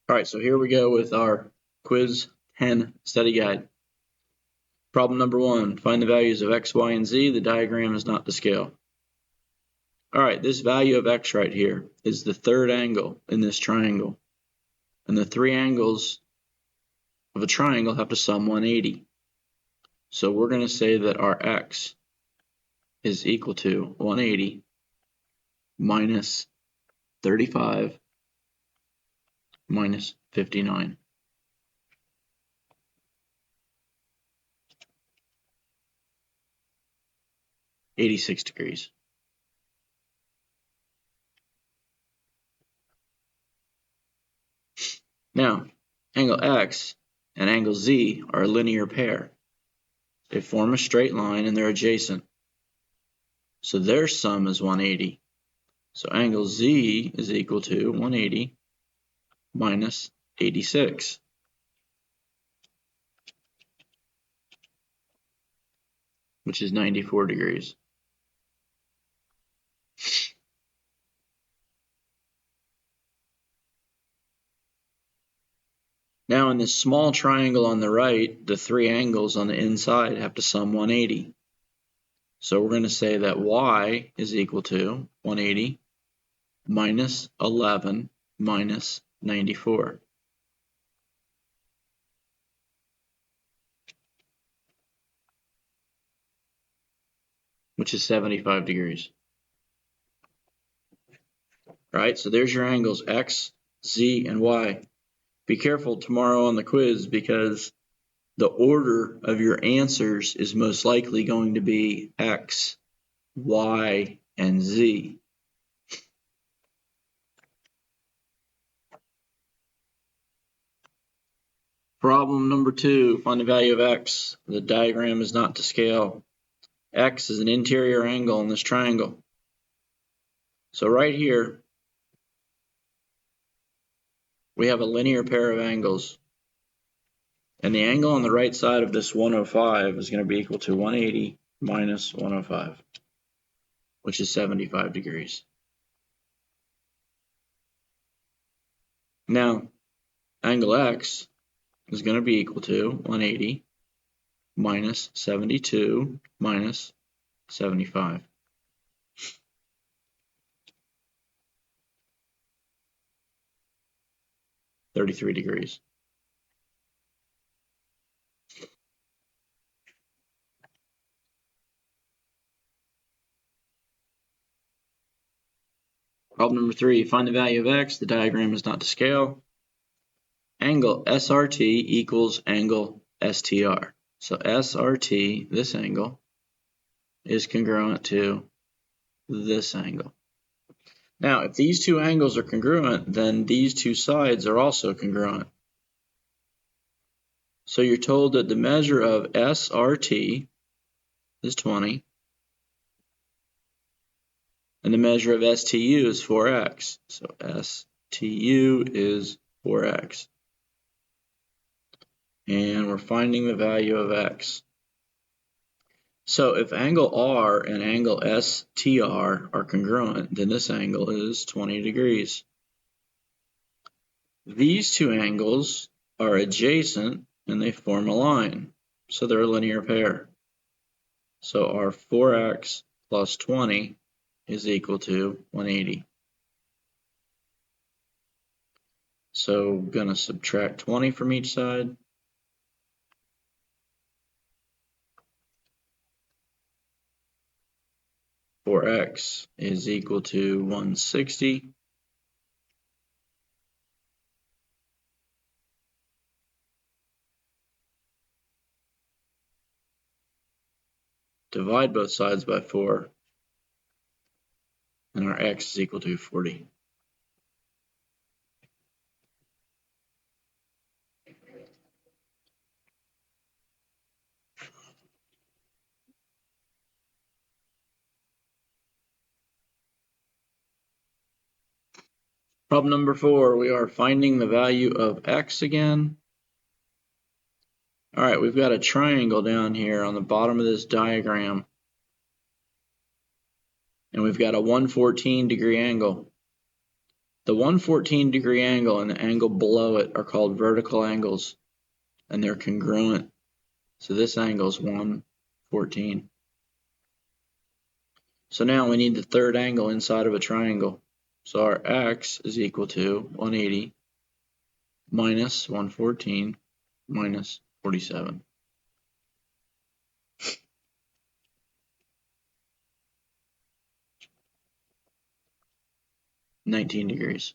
Alright, so here we go with our Quiz 10 study guide. Problem number 1, find the values of x, y, and z. The diagram is not to scale. Alright, this value of x right here is the third angle in this triangle. And the three angles of a triangle have to sum 180. So we're going to say that our x is equal to 180 minus 35 minus 59. (86 degrees). Now, angle x and angle z are a linear pair. They form a straight line and they're adjacent. So their sum is 180. So angle z is equal to 180 minus 86. Which is 94 degrees. Now in this small triangle on the right, the three angles on the inside have to sum 180. So we're going to say that y is equal to 180 minus 11 minus 94. Which is 75 degrees. Alright, so there's your angles x, z, and y. Be careful tomorrow on the quiz because the order of your answers is most likely going to be x, y, and z. Problem number 2, find the value of x. The diagram is not to scale. X is an interior angle in this triangle. So right here, we have a linear pair of angles. And the angle on the right side of this 105 is going to be equal to 180 minus 105, which is 75 degrees. Now, angle x is going to be equal to 180 minus 72 minus 75. 33 degrees. Problem number 3, find the value of x. The diagram is not to scale. Angle SRT equals angle STR. So SRT, this angle, is congruent to this angle. Now, if these two angles are congruent, then these two sides are also congruent. So you're told that the measure of SRT is 20, and the measure of STU is 4x. So STU is 4x. And we're finding the value of x. So if angle R and angle STR are congruent, then this angle is 20 degrees. These two angles are adjacent and they form a line, so they're a linear pair. So our 4x plus 20 is equal to 180. So I'm going to subtract 20 from each side. X is equal to 160. Divide both sides by 4, and our x is equal to 40. Problem number 4, we are finding the value of x again. Alright, we've got a triangle down here on the bottom of this diagram. And we've got a 114 degree angle. The 114-degree angle and the angle below it are called vertical angles, and they're congruent. So this angle is 114. So now we need the third angle inside of a triangle. So our x is equal to 180 minus 114 minus 47. 19 degrees.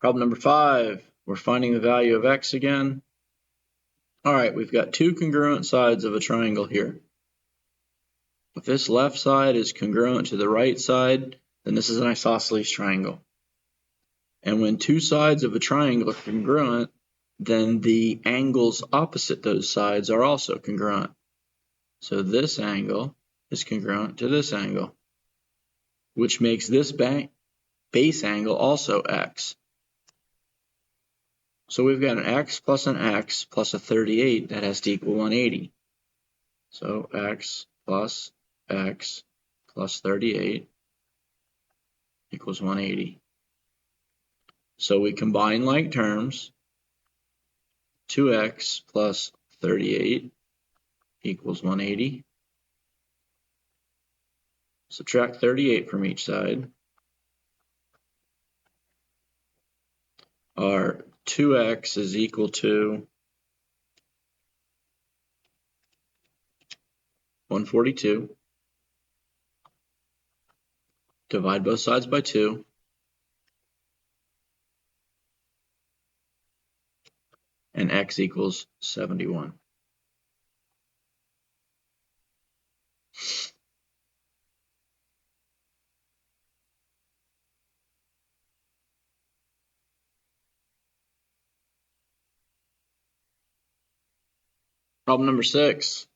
Problem number 5, we're finding the value of x again. All right, we've got two congruent sides of a triangle here. If this left side is congruent to the right side, then this is an isosceles triangle. And when two sides of a triangle are congruent, then the angles opposite those sides are also congruent. So this angle is congruent to this angle, which makes this base angle also x. So we've got an x plus a 38 that has to equal 180. So x plus 38 equals 180. So we combine like terms. 2x plus 38 equals 180. Subtract 38 from each side. Our 2x is equal to 142. Divide both sides by 2. And x equals 71. Problem number 6.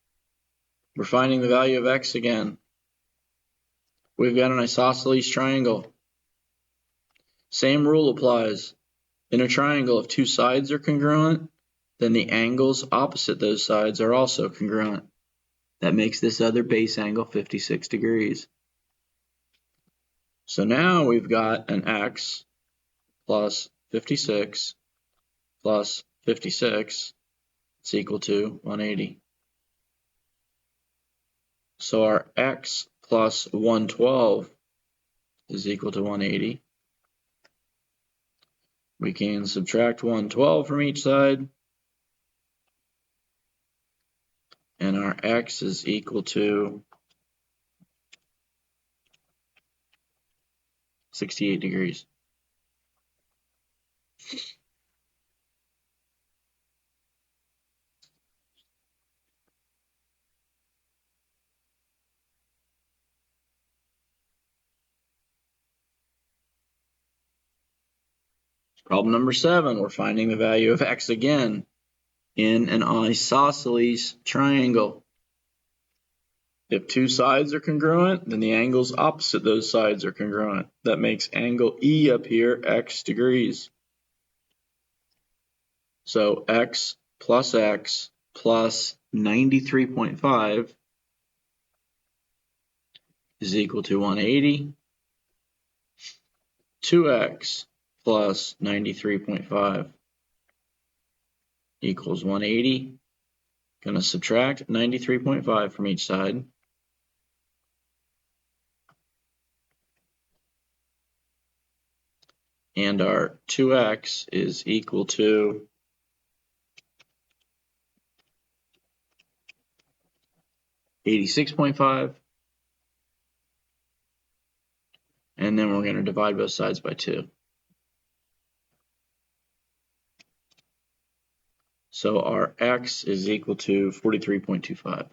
We're finding the value of x again. We've got an isosceles triangle. Same rule applies. In a triangle, if two sides are congruent, then the angles opposite those sides are also congruent. That makes this other base angle 56 degrees. So now we've got an x plus 56 plus 56 is equal to 180. So our x plus 112 is equal to 180. We can subtract 112 from each side, and our x is equal to 68 degrees. Problem number 7, we're finding the value of x again in an isosceles triangle. If two sides are congruent, then the angles opposite those sides are congruent. That makes angle E up here x degrees. So x plus 93.5 is equal to 180. 2x plus 93.5 equals 180. Going to subtract 93.5 from each side. And our 2x is equal to 86.5. And then we're going to divide both sides by 2. So our x is equal to 43.25.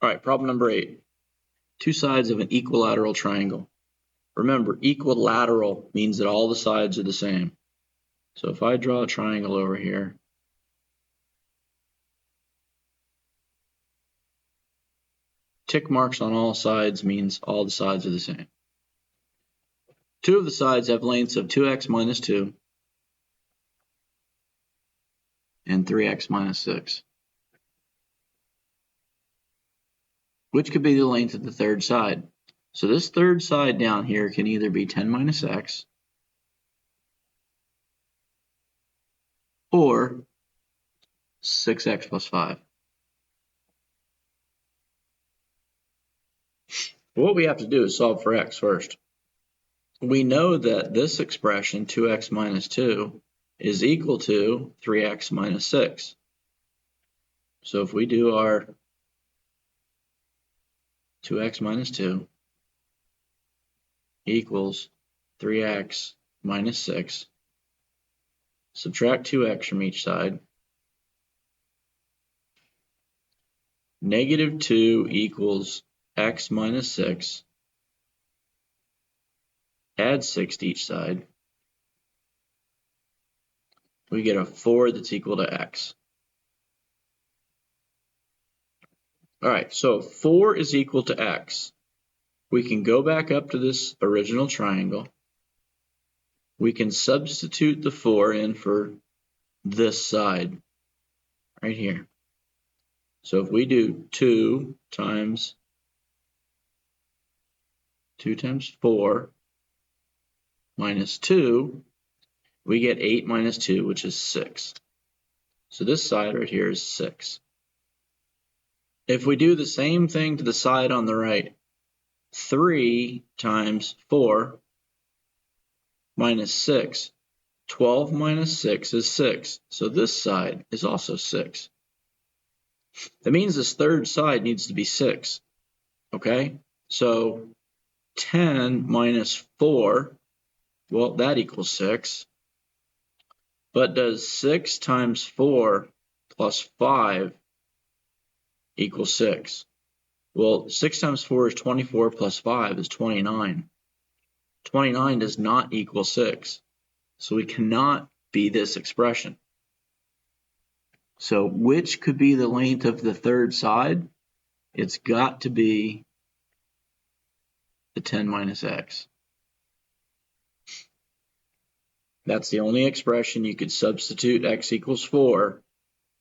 All right, problem number 8. Two sides of an equilateral triangle. Remember, equilateral means that all the sides are the same. So if I draw a triangle over here, tick marks on all sides means all the sides are the same. Two of the sides have lengths of 2x minus 2 and 3x minus 6. Which could be the length of the third side? So this third side down here can either be 10 minus x or 6x plus 5. What we have to do is solve for x first. We know that this expression, 2x minus 2, is equal to 3x minus 6. So if we do our 2x minus 2 equals 3x minus 6, subtract 2x from each side, negative 2 equals x minus 6, add 6 to each side, we get a 4 that's equal to x. Alright, so 4 is equal to x. We can go back up to this original triangle. We can substitute the 4 in for this side right here. So if we do 2 times 4 minus 2, we get 8 minus 2, which is 6. So this side right here is 6. If we do the same thing to the side on the right, 3 times 4 minus 6, 12 minus 6 is 6. So this side is also 6. That means this third side needs to be 6. Okay? So 10 minus 4, well, that equals 6. But does 6 times 4 plus 5 equal 6? Well, 6 times 4 is 24 plus 5 is 29. 29 does not equal 6. So we cannot be this expression. So which could be the length of the third side? It's got to be the 10 minus x. That's the only expression you could substitute x equals 4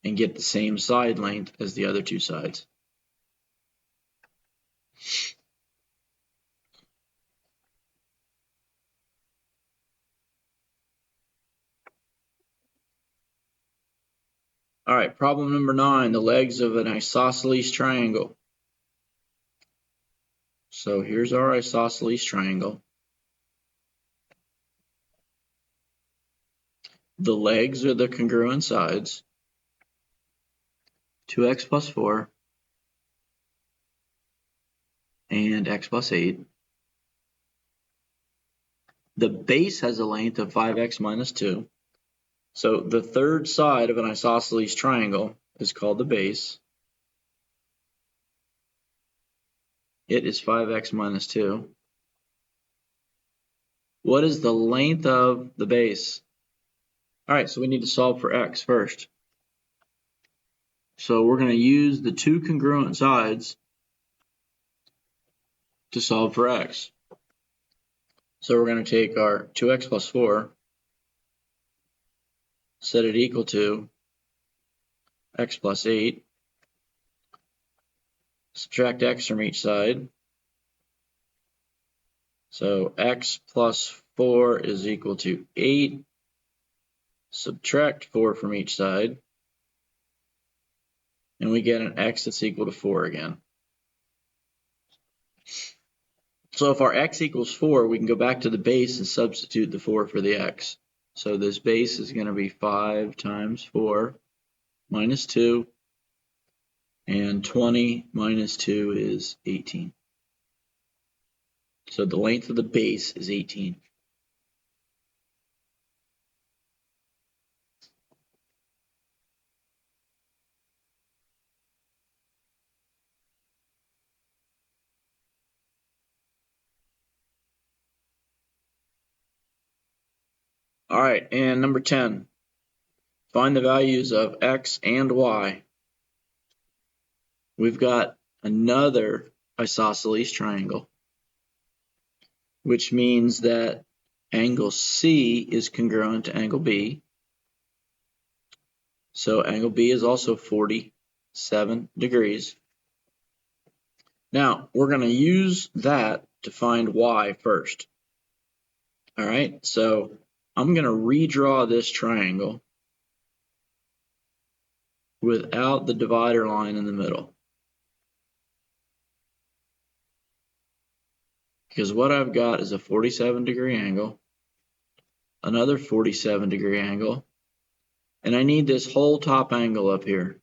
and get the same side length as the other two sides. All right, problem number 9, the legs of an isosceles triangle. So here's our isosceles triangle. The legs are the congruent sides, 2x plus 4 and x plus 8. The base has a length of 5x minus 2. So the third side of an isosceles triangle is called the base. It is 5x minus 2. What is the length of the base? All right, so we need to solve for x first. So we're going to use the two congruent sides to solve for x. So we're going to take our 2x plus 4, set it equal to x plus 8, subtract x from each side. So x plus 4 is equal to 8, subtract 4 from each side, and we get an x that's equal to 4 again. So if our x equals 4, we can go back to the base and substitute the 4 for the x. So this base is going to be 5 times 4 minus 2, and 20 minus 2 is 18. So the length of the base is 18. All right, and number 10. Find the values of x and y. We've got another isosceles triangle, which means that angle C is congruent to angle B. So angle B is also 47 degrees. Now, we're going to use that to find y first. All right, so I'm going to redraw this triangle without the divider line in the middle. Because what I've got is a 47-degree angle, another 47-degree angle, and I need this whole top angle up here,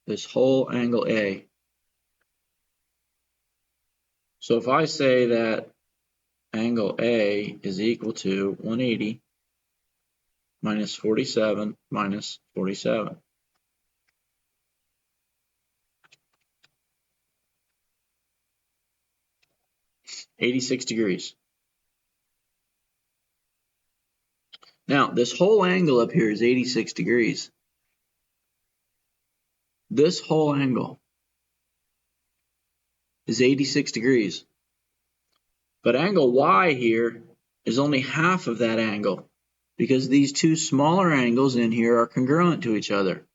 this whole angle A. So if I say that angle A is equal to 180 minus 47 minus 47. (86 degrees). Now, this whole angle up here is 86 degrees. This whole angle is 86 degrees. But angle Y here is only half of that angle because these two smaller angles in here are congruent to each other.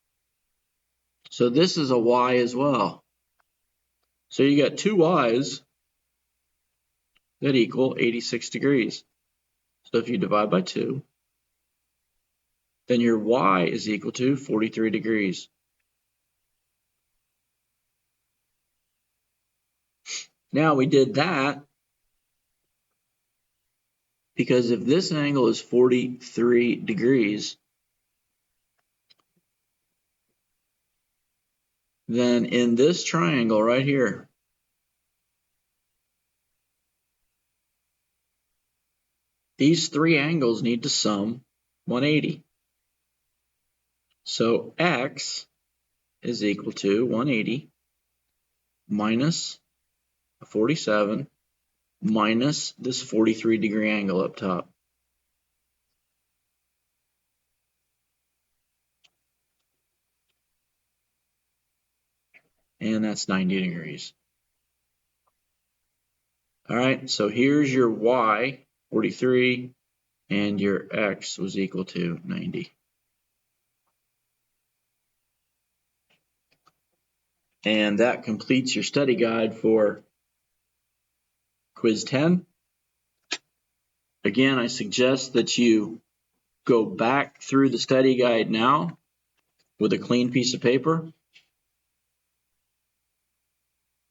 So this is a Y as well. So you got two Y's that equal 86 degrees. So if you divide by 2, then your Y is equal to 43 degrees. Now we did that because if this angle is 43 degrees, then in this triangle right here, these three angles need to sum 180. So x is equal to 180 minus 47 minus this 43-degree angle up top. And that's 90 degrees. All right, so here's your y, 43, and your x was equal to 90. And that completes your study guide for quiz 10. Again, I suggest that you go back through the study guide now with a clean piece of paper,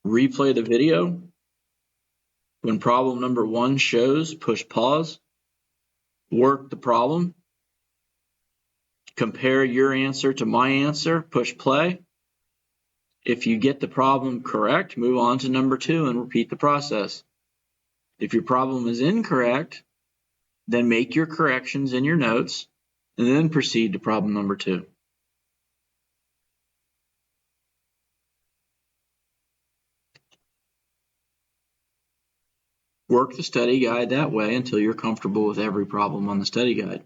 replay the video. When problem number 1 shows, push pause, work the problem, compare your answer to my answer, push play. If you get the problem correct, move on to number 2 and repeat the process. If your problem is incorrect, then make your corrections in your notes and then proceed to problem number 2. Work the study guide that way until you're comfortable with every problem on the study guide.